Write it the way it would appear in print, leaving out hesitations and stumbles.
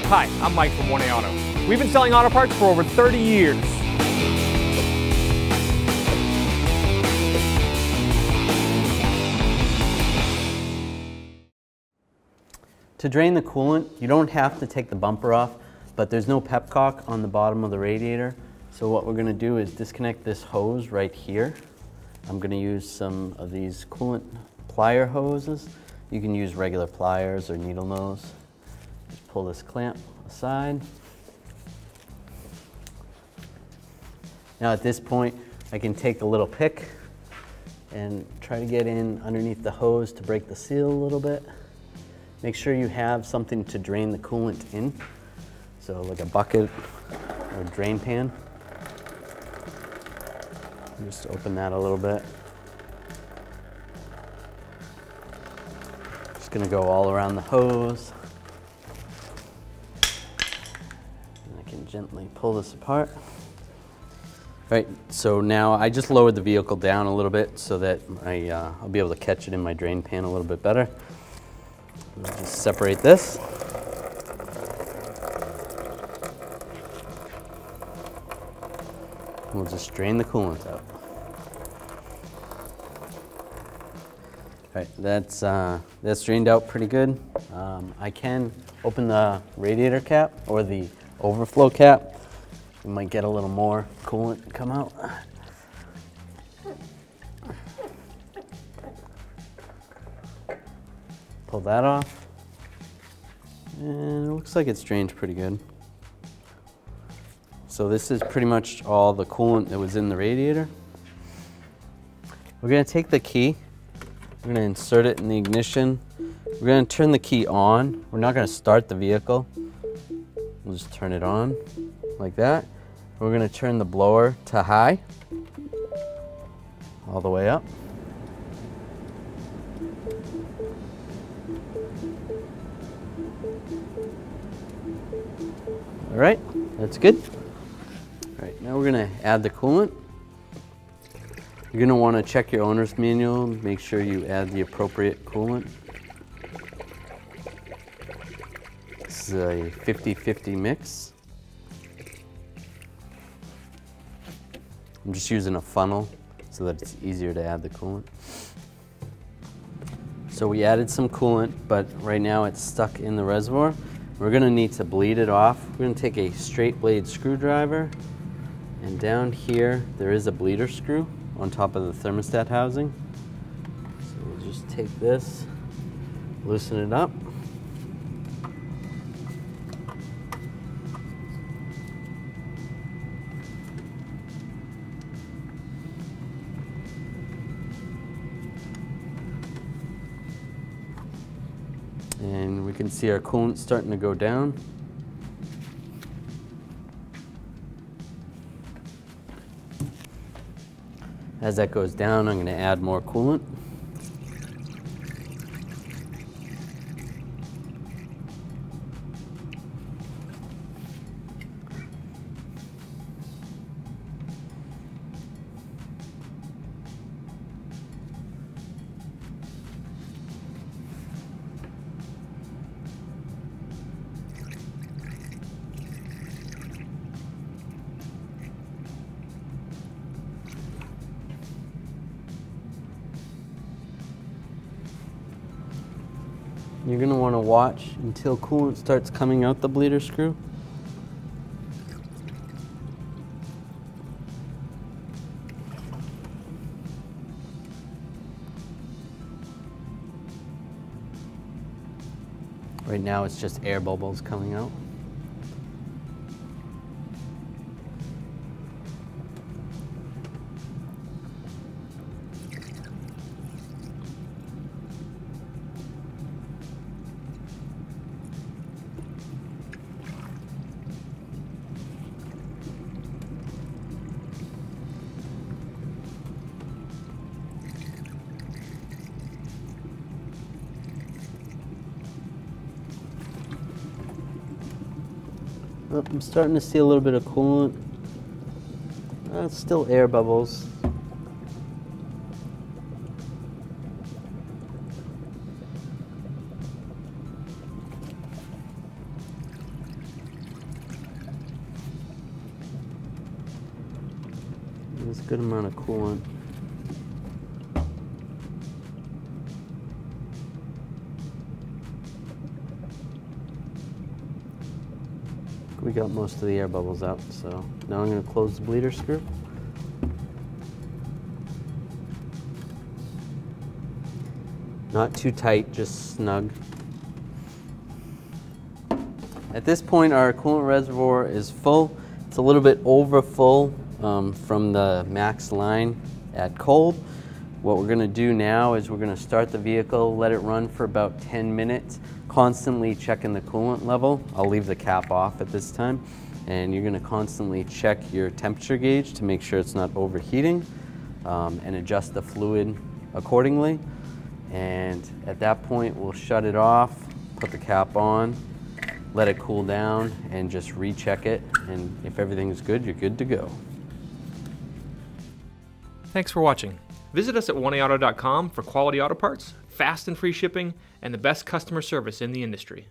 Hi, I'm Mike from 1A Auto. We've been selling auto parts for over 30 years. To drain the coolant, you don't have to take the bumper off, but there's no pepcock on the bottom of the radiator. So what we're going to do is disconnect this hose right here. I'm going to use some of these coolant plier hoses. You can use regular pliers or needle nose. Just pull this clamp aside. Now at this point, I can take a little pick and try to get in underneath the hose to break the seal a little bit. Make sure you have something to drain the coolant in. So like a bucket or drain pan. Just open that a little bit. Just gonna go all around the hose. And I can gently pull this apart. Right, so now I just lowered the vehicle down a little bit so that I'll be able to catch it in my drain pan a little bit better. We'll just separate this. We'll just drain the coolant out. All right, that's drained out pretty good. I can open the radiator cap or the overflow cap. You might get a little more coolant come out. Pull that off. And it looks like it's drained pretty good. So this is pretty much all the coolant that was in the radiator. We're going to take the key. We're going to insert it in the ignition. We're going to turn the key on. We're not going to start the vehicle. We'll just turn it on like that. We're going to turn the blower to high, all the way up. All right, that's good. All right, now we're going to add the coolant. You're going to want to check your owner's manual, make sure you add the appropriate coolant. This is a 50-50 mix. I'm just using a funnel so that it's easier to add the coolant. So we added some coolant, but right now it's stuck in the reservoir. We're going to need to bleed it off. We're going to take a straight blade screwdriver, and down here there is a bleeder screw on top of the thermostat housing. So we'll just take this, loosen it up. And we can see our coolant starting to go down. As that goes down, I'm going to add more coolant. You're going to want to watch until coolant starts coming out the bleeder screw. Right now it's just air bubbles coming out. Oh, I'm starting to see a little bit of coolant. It's still air bubbles. That's a good amount of coolant. We got most of the air bubbles out, so now I'm going to close the bleeder screw. Not too tight, just snug. At this point, our coolant reservoir is full. It's a little bit over full from the max line at cold. What we're going to do now is we're going to start the vehicle, let it run for about 10 minutes, constantly checking the coolant level. I'll leave the cap off at this time, and you're going to constantly check your temperature gauge to make sure it's not overheating, and adjust the fluid accordingly. And at that point, we'll shut it off, put the cap on, let it cool down, and just recheck it. And if everything's good, you're good to go. Thanks for watching. Visit us at oneauto.com for quality auto parts, fast and free shipping, and the best customer service in the industry.